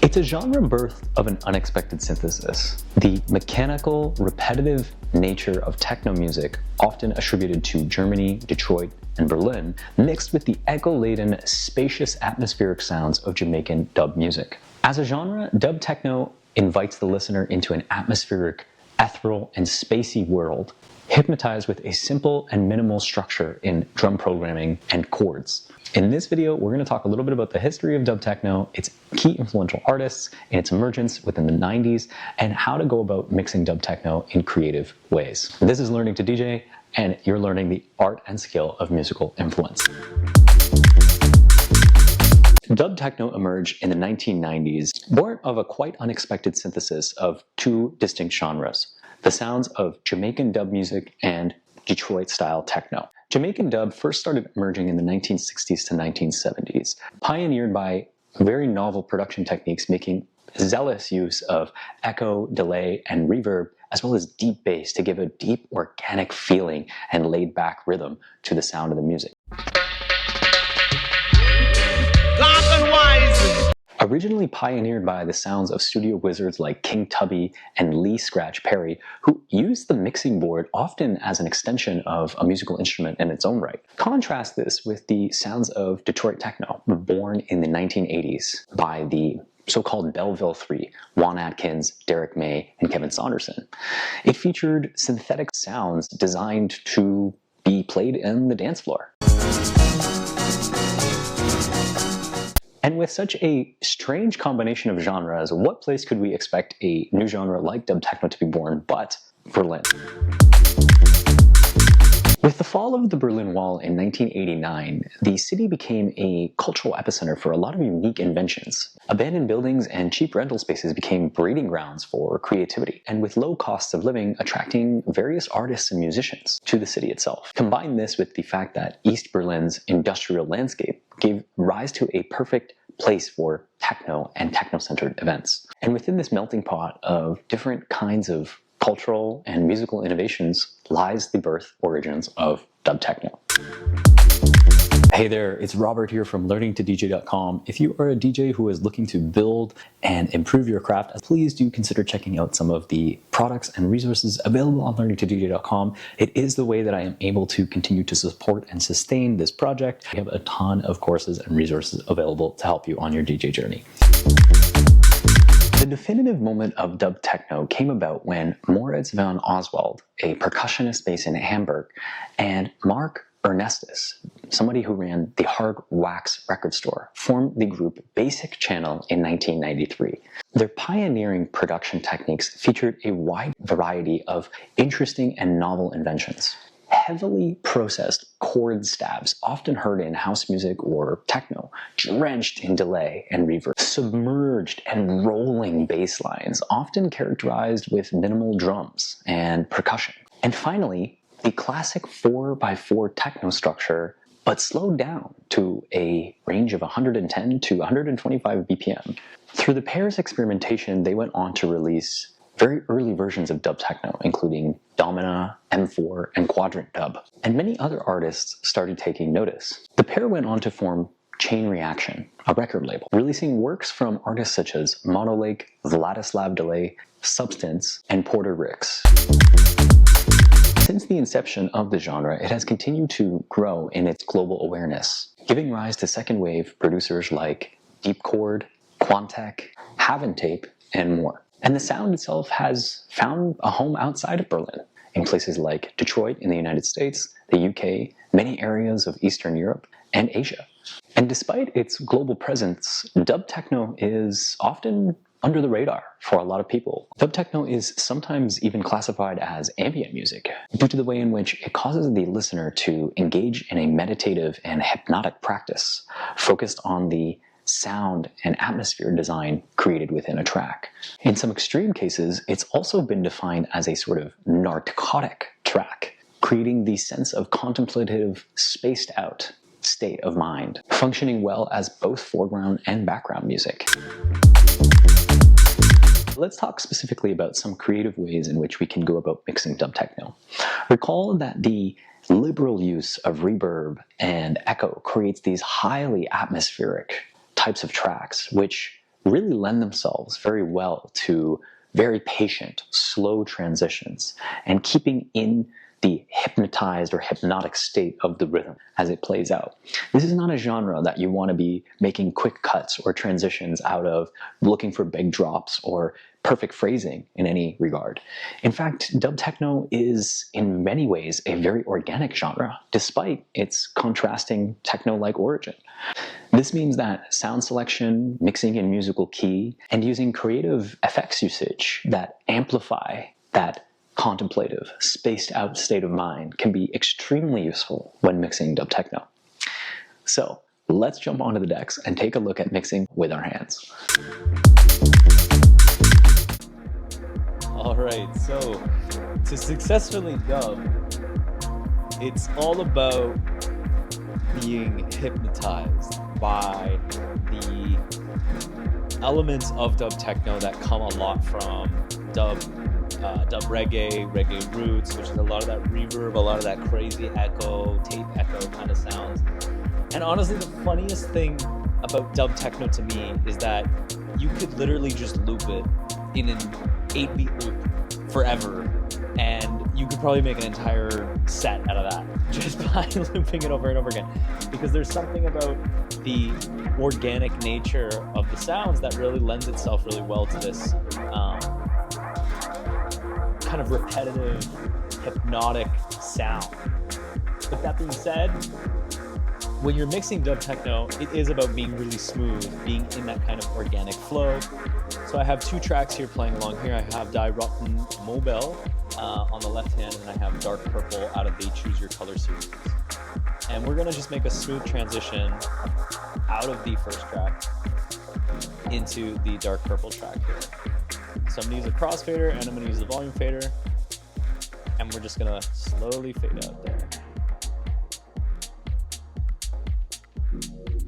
It's a genre birth of an unexpected synthesis. The mechanical, repetitive nature of techno music, often attributed to Germany, Detroit, and Berlin, mixed with the echo-laden, spacious, atmospheric sounds of Jamaican dub music. As a genre, dub techno invites the listener into an atmospheric, ethereal, and spacey world, hypnotized with a simple and minimal structure in drum programming and chords. In this video, we're going to talk a little bit about the history of dub techno, its key influential artists, and its emergence within the 90s, and how to go about mixing dub techno in creative ways. This is Learning to DJ, and you're learning the art and skill of musical influence. Dub techno emerged in the 1990s, born of a quite unexpected synthesis of two distinct genres: the sounds of Jamaican dub music and Detroit-style techno. Jamaican dub first started emerging in the 1960s to 1970s, pioneered by very novel production techniques making zealous use of echo, delay, and reverb, as well as deep bass to give a deep, organic feeling and laid-back rhythm to the sound of the music. Originally pioneered by the sounds of studio wizards like King Tubby and Lee Scratch Perry, who used the mixing board often as an extension of a musical instrument in its own right. Contrast this with the sounds of Detroit techno, born in the 1980s by the so-called Belleville Three: Juan Atkins, Derek May, and Kevin Saunderson. It featured synthetic sounds designed to be played in the dance floor. And with such a strange combination of genres, what place could we expect a new genre like dub techno to be born but Berlin? With the fall of the Berlin Wall in 1989, the city became a cultural epicenter for a lot of unique inventions. Abandoned buildings and cheap rental spaces became breeding grounds for creativity, and with low costs of living, attracting various artists and musicians to the city itself. Combine this with the fact that East Berlin's industrial landscape gave rise to a perfect place for techno and techno-centered events. And within this melting pot of different kinds of cultural and musical innovations lies the birth origins of dub techno. Hey there, it's Robert here from learningtodj.com. If you are a DJ who is looking to build and improve your craft, please do consider checking out some of the products and resources available on learningtodj.com. It is the way that I am able to continue to support and sustain this project. We have a ton of courses and resources available to help you on your DJ journey. The definitive moment of dub techno came about when Moritz van Oswald, a percussionist based in Hamburg, and Mark Ernestus, somebody who ran the Hard Wax record store, formed the group Basic Channel in 1993. Their pioneering production techniques featured a wide variety of interesting and novel inventions. Heavily processed chord stabs, often heard in house music or techno, drenched in delay and reverb. Submerged and rolling bass lines, often characterized with minimal drums and percussion. And finally, the classic 4x4 techno structure, but slowed down to a range of 110 to 125 BPM. Through the pair's experimentation, they went on to release very early versions of dub techno, including Domina, M4, and Quadrant Dub. And many other artists started taking notice. The pair went on to form Chain Reaction, a record label, releasing works from artists such as Monolake, Vladislav Delay, Substance, and Porter Ricks. Since the inception of the genre, it has continued to grow in its global awareness, giving rise to second-wave producers like Deep Chord, Quantec, Haventape, and more. And the sound itself has found a home outside of Berlin, in places like Detroit in the United States, the UK, many areas of Eastern Europe, and Asia. And despite its global presence, dub techno is often under the radar for a lot of people. Dub techno is sometimes even classified as ambient music due to the way in which it causes the listener to engage in a meditative and hypnotic practice focused on the sound and atmosphere design created within a track. In some extreme cases, it's also been defined as a sort of narcotic track, creating the sense of contemplative, spaced out state of mind, functioning well as both foreground and background music. Let's talk specifically about some creative ways in which we can go about mixing dub techno. Recall that the liberal use of reverb and echo creates these highly atmospheric types of tracks, which really lend themselves very well to very patient, slow transitions and keeping in the hypnotized or hypnotic state of the rhythm as it plays out. This is not a genre that you want to be making quick cuts or transitions out of, looking for big drops or perfect phrasing in any regard. In fact, dub techno is in many ways a very organic genre, despite its contrasting techno-like origin. This means that sound selection, mixing in musical key, and using creative effects usage that amplify that contemplative, spaced out state of mind can be extremely useful when mixing dub techno. So let's jump onto the decks and take a look at mixing with our hands. All right, so to successfully dub, it's all about being hypnotized by the elements of dub techno that come a lot from dub reggae roots, which is a lot of that reverb, a lot of that crazy echo, tape echo kind of sounds. And honestly, the funniest thing about dub techno to me is that you could literally just loop it in an 8-beat loop forever, and you could probably make an entire set out of that just by looping it over and over again, because there's something about the organic nature of the sounds that really lends itself really well to this kind of repetitive, hypnotic sound. With that being said, when you're mixing dub techno, it is about being really smooth, being in that kind of organic flow. So I have 2 tracks here playing along here. I have Die Rotten Mobile on the left hand, and I have Dark Purple out of the Choose Your Color series. And we're gonna just make a smooth transition out of the first track into the Dark Purple track here. So I'm gonna use a crossfader and I'm gonna use the volume fader, and we're just gonna slowly fade out there.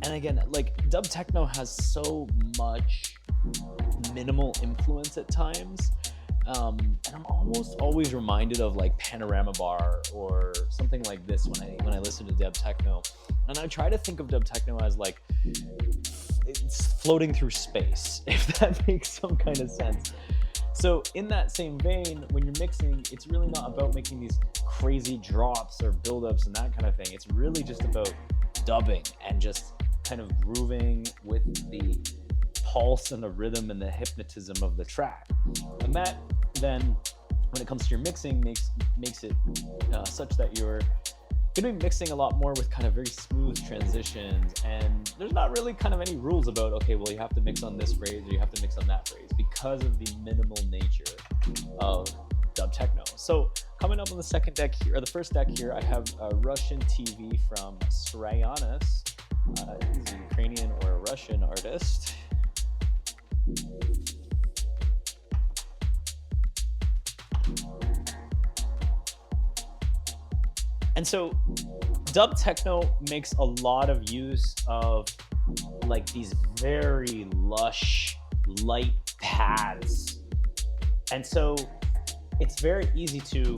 And again, like, dub techno has so much minimal influence at times, and I'm almost always reminded of like Panorama Bar or something like this when I listen to dub techno. And I try to think of dub techno as like it's floating through space, if that makes some kind of sense. So in that same vein, when you're mixing, it's really not about making these crazy drops or buildups and that kind of thing. It's really just about dubbing and just kind of grooving with the pulse and the rhythm and the hypnotism of the track. And that then, when it comes to your mixing, makes it such that you're going to be mixing a lot more with kind of very smooth transitions, and there's not really kind of any rules about, okay, well, you have to mix on this phrase or you have to mix on that phrase, because of the minimal nature of dub techno. So coming up on the second deck here, or the first deck here, I have a Russian TV from Srayanis. He's a Ukrainian or a Russian artist. And so dub techno makes a lot of use of like these very lush, light pads. And so it's very easy to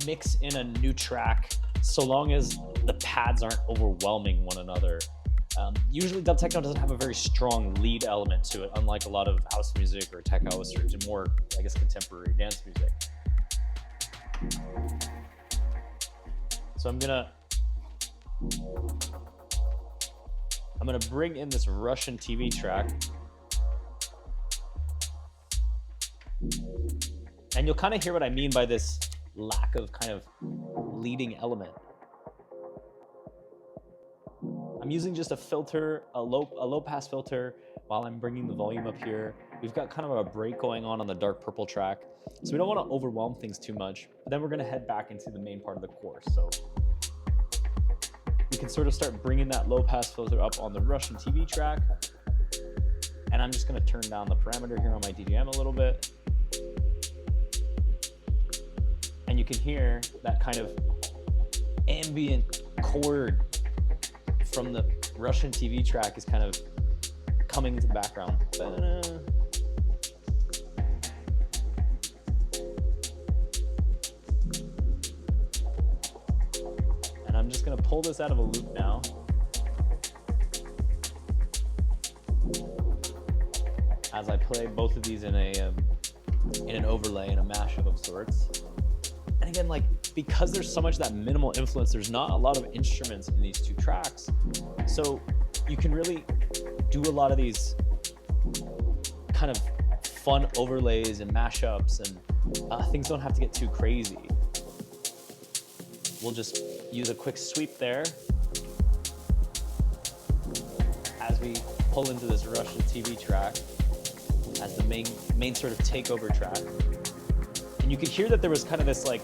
mix in a new track so long as the pads aren't overwhelming one another. Usually dub techno doesn't have a very strong lead element to it, unlike a lot of house music or tech house or more, I guess, contemporary dance music. So I'm gonna bring in this Russian TV track, and you'll kind of hear what I mean by this lack of kind of leading element. I'm using just a filter, a low pass filter, while I'm bringing the volume up here. We've got kind of a break going on the Dark Purple track, so we don't want to overwhelm things too much. But then we're going to head back into the main part of the course. So we can sort of start bringing that low pass filter up on the Russian TV track. And I'm just going to turn down the parameter here on my DJM a little bit. And you can hear that kind of ambient chord from the Russian TV track is kind of coming into the background. And I'm just gonna pull this out of a loop now. as I play both of these in an overlay, in a mashup of sorts. And again, like, because there's so much that minimal influence, there's not a lot of instruments in these two tracks. So you can really do a lot of these kind of fun overlays and mashups, and things don't have to get too crazy. We'll just use a quick sweep there as we pull into this Russian TV track as the main sort of takeover track. And you could hear that there was kind of this like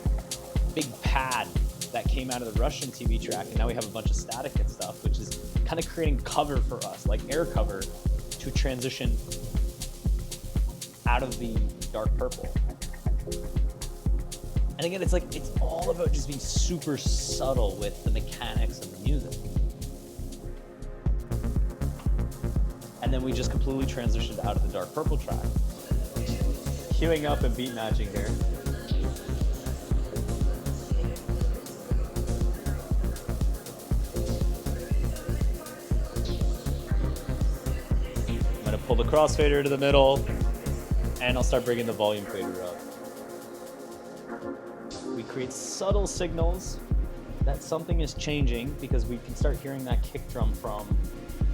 big pad that came out of the Russian TV track, and now we have a bunch of static and stuff, which is kind of creating cover for us, like air cover, to transition out of the dark purple. And again, it's all about just being super subtle with the mechanics of the music. And then we just completely transitioned out of the dark purple track. Queuing up and beat matching here. I'm gonna pull the crossfader to the middle, and I'll start bringing the volume fader up. We create subtle signals that something is changing, because we can start hearing that kick drum from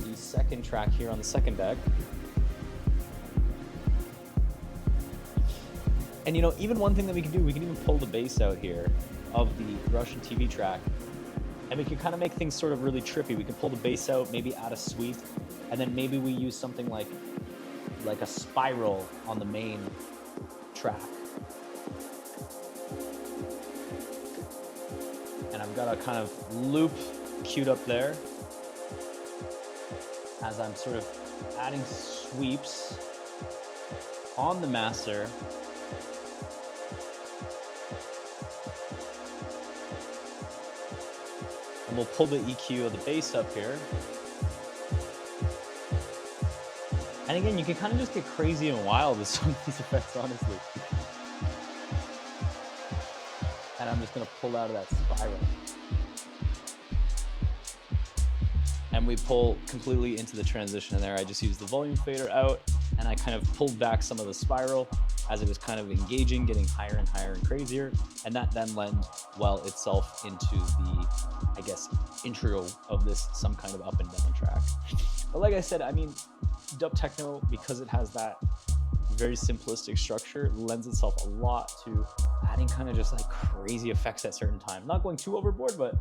the second track here on the second deck. And you know, even one thing that we can do, we can even pull the bass out here of the Russian TV track, and we can kind of make things sort of really trippy. We can pull the bass out, maybe add a sweep, and then maybe we use something like a spiral on the main track. And I've got a kind of loop queued up there as I'm sort of adding sweeps on the master. And we'll pull the EQ of the bass up here. And again, you can kind of just get crazy and wild with some of these effects, honestly. And I'm just gonna pull out of that spiral. And we pull completely into the transition in there. I just used the volume fader out, and I kind of pulled back some of the spiral as it was kind of engaging, getting higher and higher and crazier. And that then lent well itself into the, I guess, intro of this some kind of up and down track. But like I said, I mean, dub techno, because it has that very simplistic structure, lends itself a lot to adding kind of just like crazy effects at certain times. Not going too overboard, but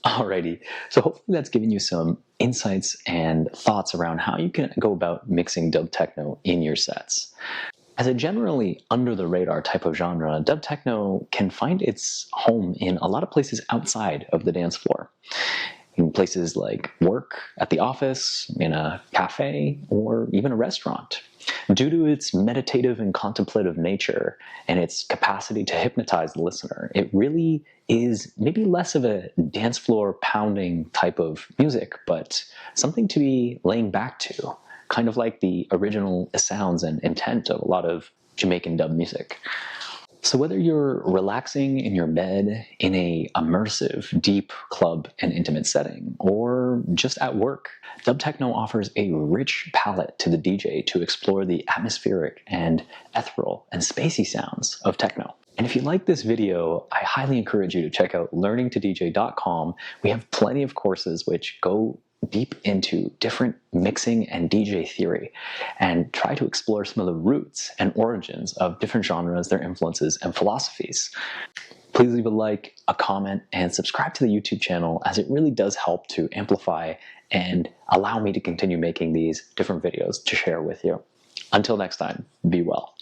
Alrighty, so hopefully that's given you some insights and thoughts around how you can go about mixing dub techno in your sets. As a generally under-the-radar type of genre, dub techno can find its home in a lot of places outside of the dance floor. In places like work, at the office, in a cafe, or even a restaurant. Due to its meditative and contemplative nature and its capacity to hypnotize the listener, it really is maybe less of a dance floor pounding type of music, but something to be laying back to, kind of like the original sounds and intent of a lot of Jamaican dub music. So whether you're relaxing in your bed in a immersive, deep club and intimate setting, or just at work, dub techno offers a rich palette to the DJ to explore the atmospheric and ethereal and spacey sounds of techno. And if you like this video, I highly encourage you to check out learningtodj.com. We have plenty of courses which go deep into different mixing and DJ theory and try to explore some of the roots and origins of different genres, their influences and philosophies. Please leave a like, a comment, and subscribe to the YouTube channel, as it really does help to amplify and allow me to continue making these different videos to share with you. Until next time, be well.